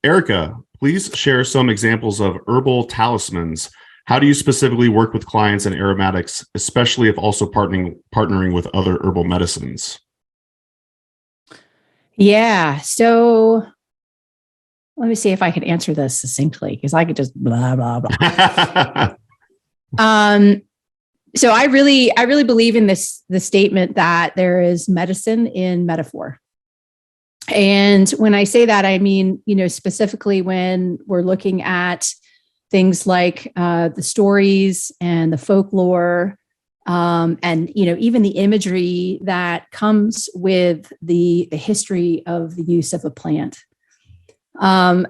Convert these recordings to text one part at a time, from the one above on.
Erika, please share some examples of herbal talismans. How do you specifically work with clients in aromatics, especially if also partnering with other herbal medicines? Yeah. So let me see if I can answer this succinctly, because I could just blah, blah, blah. So I really believe in the statement that there is medicine in metaphor. And when I say that, I mean, specifically when we're looking at things like the stories and the folklore, and even the imagery that comes with the history of the use of a plant. And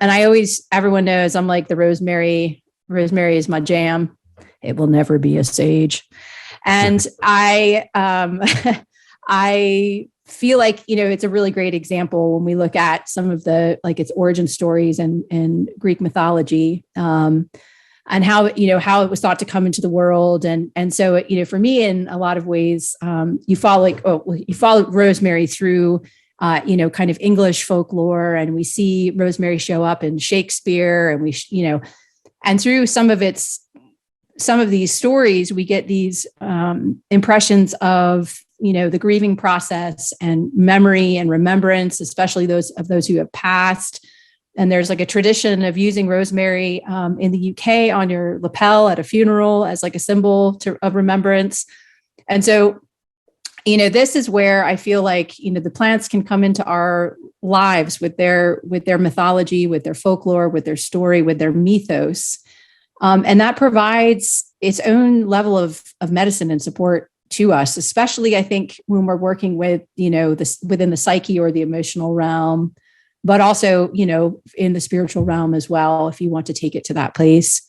everyone knows I'm like the rosemary. Rosemary is my jam. It will never be a sage. And I feel like, it's a really great example when we look at some of the, like its origin stories and Greek mythology, and how it was thought to come into the world. And so, for me, in a lot of ways, you follow rosemary through, kind of English folklore, and we see rosemary show up in Shakespeare, and and through some of these stories, we get these impressions of, the grieving process and memory and remembrance, especially those who have passed. And there's like a tradition of using rosemary in the UK on your lapel at a funeral as like a symbol of remembrance. And so, this is where I feel like, the plants can come into our lives with their mythology, with their folklore, with their story, with their mythos. And that provides its own level of medicine and support to us, especially I think when we're working with, this within the psyche or the emotional realm, but also, in the spiritual realm as well, if you want to take it to that place.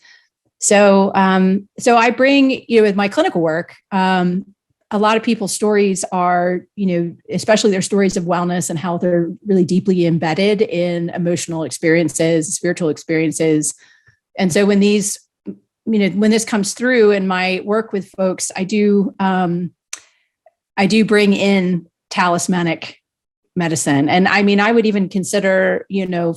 So I bring, with my clinical work, a lot of people's stories are, especially their stories of wellness and how they're really deeply embedded in emotional experiences, spiritual experiences. And so when this comes through in my work with folks, I do bring in talismanic medicine. And I mean, I would even consider,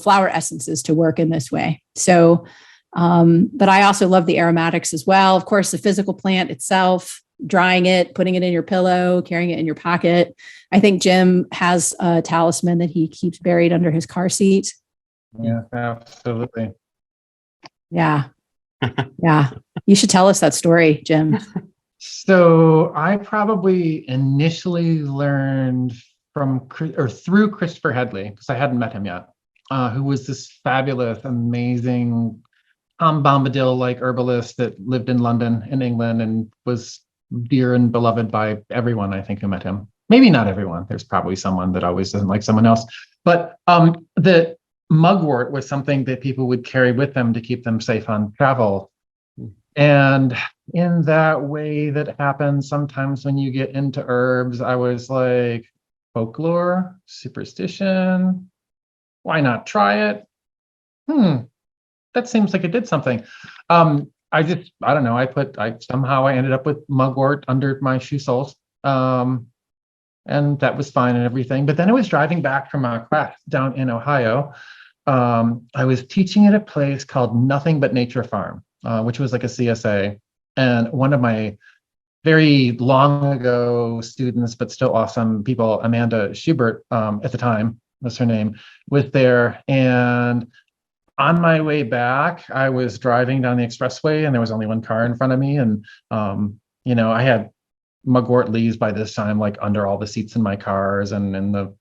flower essences to work in this way. So, but I also love the aromatics as well. Of course, the physical plant itself, drying it, putting it in your pillow, carrying it in your pocket. I think Jim has a talisman that he keeps buried under his car seat. Yeah, absolutely. Yeah. Yeah. You should tell us that story, Jim. So I probably initially learned through Christopher Headley, because I hadn't met him yet, who was this fabulous, amazing Tom Bombadil-like herbalist that lived in London in England and was dear and beloved by everyone, I think, who met him. Maybe not everyone. There's probably someone that always doesn't like someone else. But the mugwort was something that people would carry with them to keep them safe on travel. And in that way that happens sometimes when you get into herbs, I was like, folklore, superstition, why not try it? That seems like it did something. I don't know, somehow I ended up with mugwort under my shoe soles. And that was fine and everything. But then I was driving back from a class down in Ohio. I was teaching at a place called Nothing But Nature Farm, which was like a CSA. And one of my very long ago students, but still awesome people, Amanda Schubert, at the time was her name, was there. And on my way back, I was driving down the expressway and there was only one car in front of me. And, I had mugwort leaves by this time, like under all the seats in my cars and in the,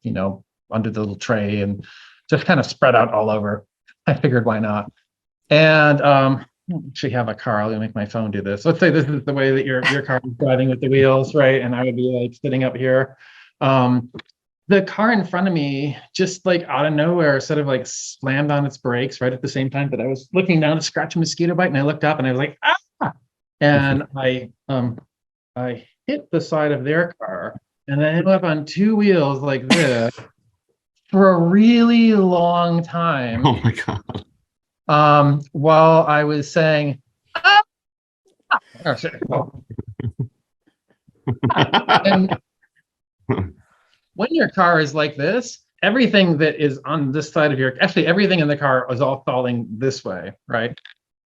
under the little tray, and just kind of spread out all over. I figured, why not? And I don't actually have a car. I'll make my phone do this. Let's say this is the way that your car is driving with the wheels, right? And I would be like sitting up here. The car in front of me, just like out of nowhere, sort of like slammed on its brakes right at the same time that I was looking down to scratch a mosquito bite, and I looked up and I was like, ah! And I hit the side of their car, and then I ended up on two wheels like this for a really long time. Oh my God. While I was saying, ah! Oh, shit. Oh. And when your car is like this everything that is on this side of actually everything in the car was all falling this way, right?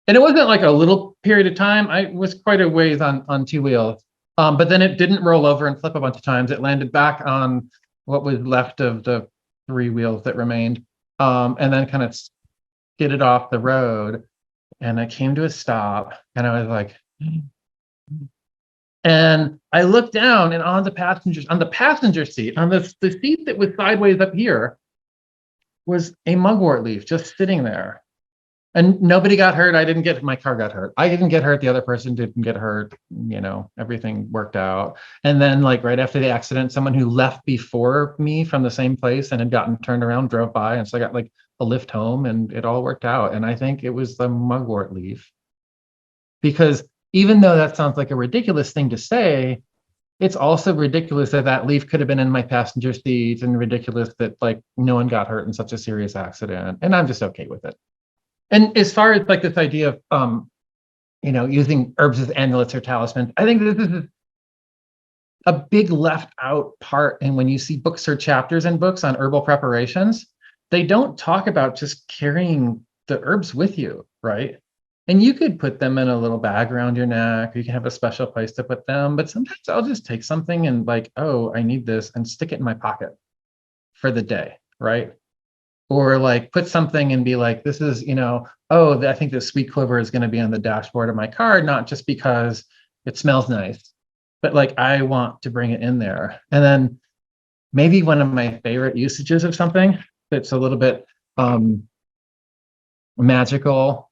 And it wasn't like a little period of time. I was quite a ways on two wheels. But then it didn't roll over and flip a bunch of times. It landed back on what was left of the three wheels that remained, and then kind of skidded off the road. And I came to a stop, and I was like, and I looked down, and on the passenger seat, on the seat that was sideways up here, was a mugwort leaf just sitting there. And nobody got hurt. My car got hurt. I didn't get hurt. The other person didn't get hurt. Everything worked out. And then like right after the accident, someone who left before me from the same place and had gotten turned around drove by. And so I got like a lift home, and it all worked out. And I think it was the mugwort leaf. Because even though that sounds like a ridiculous thing to say, it's also ridiculous that leaf could have been in my passenger seat, and ridiculous that like no one got hurt in such a serious accident. And I'm just okay with it. And as far as like this idea of, using herbs as amulets or talismans, I think this is a big left out part. And when you see books or chapters in books on herbal preparations, they don't talk about just carrying the herbs with you, right? And you could put them in a little bag around your neck, or you can have a special place to put them. But sometimes I'll just take something and like, oh, I need this, and stick it in my pocket for the day, right? Or like put something and be like, this is, I think the sweet clover is going to be on the dashboard of my car, not just because it smells nice, but like I want to bring it in there. And then maybe one of my favorite usages of something that's a little bit magical,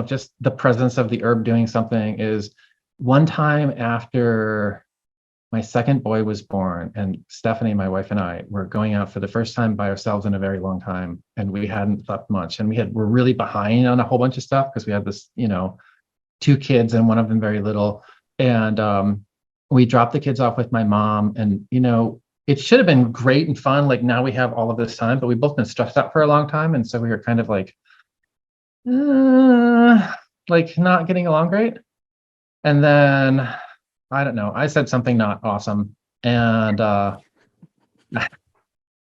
just the presence of the herb doing something, is one time after my second boy was born, and Stephanie, my wife, and I were going out for the first time by ourselves in a very long time, and we hadn't slept much, and we're really behind on a whole bunch of stuff because we had this, two kids and one of them very little, and we dropped the kids off with my mom, and it should have been great and fun. Like now we have all of this time, but we've both been stressed out for a long time, and so we were kind of like not getting along great, and then. I don't know. I said something not awesome, and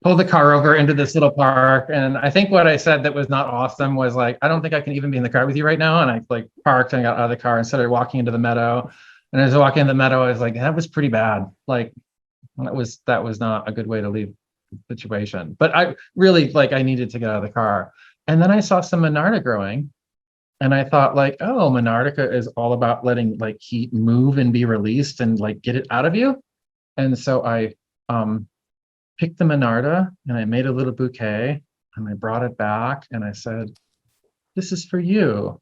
pulled the car over into this little park. And I think what I said that was not awesome was like, I don't think I can even be in the car with you right now. And I like parked and got out of the car and started walking into the meadow. And as I was walking in the meadow, I was like, that was pretty bad. Like that was not a good way to leave the situation. But I really I needed to get out of the car. And then I saw some Monarda growing. And I thought like, oh, Monardica is all about letting like heat move and be released and like get it out of you. And so I picked the Monarda and I made a little bouquet and I brought it back and I said, this is for you.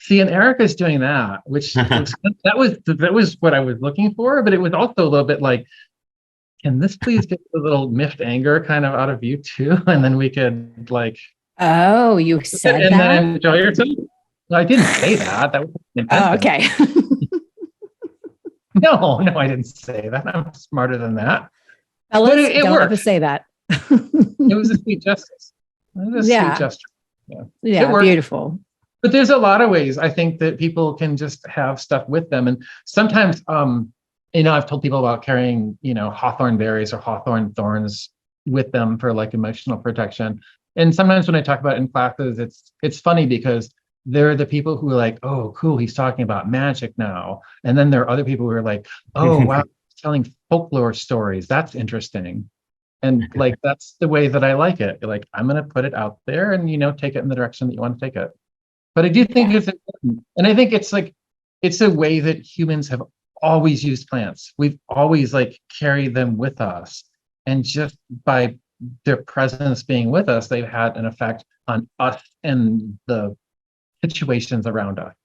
See, and Erika's doing that, which that was what I was looking for. But it was also a little bit like, can this please get a little miffed anger kind of out of you too? And then we could like, oh, you said and that? then enjoy yourself. I didn't say that. That was okay. No, I didn't say that. I'm smarter than that. Fellas, it don't worked. ever say that. It was a sweet justice. Sweet gesture. Yeah, beautiful. But there's a lot of ways I think that people can just have stuff with them. And sometimes, I've told people about carrying, hawthorn berries or hawthorn thorns with them for like emotional protection. And sometimes when I talk about it in classes, it's funny because there are the people who are like, oh, cool, he's talking about magic now. And then there are other people who are like, oh, wow, he's telling folklore stories. That's interesting. And like, that's the way that I like it. Like, I'm going to put it out there and, take it in the direction that you want to take it. But I do think it's important. And I think it's a way that humans have always used plants. We've always like carried them with us. And just by their presence being with us, they've had an effect on us and the situations around us,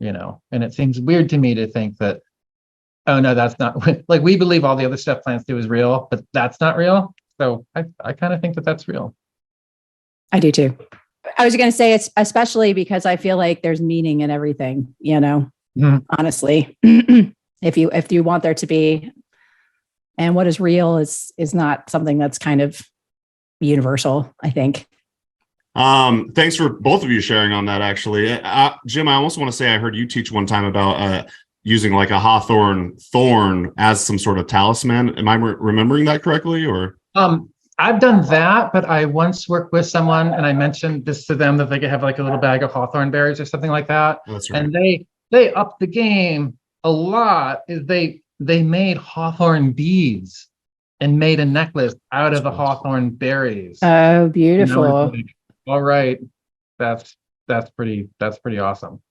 and it seems weird to me to think that, oh no, that's not like we believe all the other stuff plants do is real, but that's not real. So I kind of think that that's real. I do too. I was going to say it's especially because I feel like there's meaning in everything, honestly, if you want there to be, and what is real is not something that's kind of universal, I think. Thanks for both of you sharing on that, actually. Jim, I also want to say I heard you teach one time about using like a hawthorn thorn as some sort of talisman. Am I remembering that correctly? Or I've done that, but I once worked with someone and I mentioned this to them that they could have like a little bag of hawthorn berries or something like that. That's right. And they upped the game a lot. They made hawthorn beads and made a necklace out of the hawthorn berries. Oh, You know, beautiful. it's like, all right, that's pretty awesome.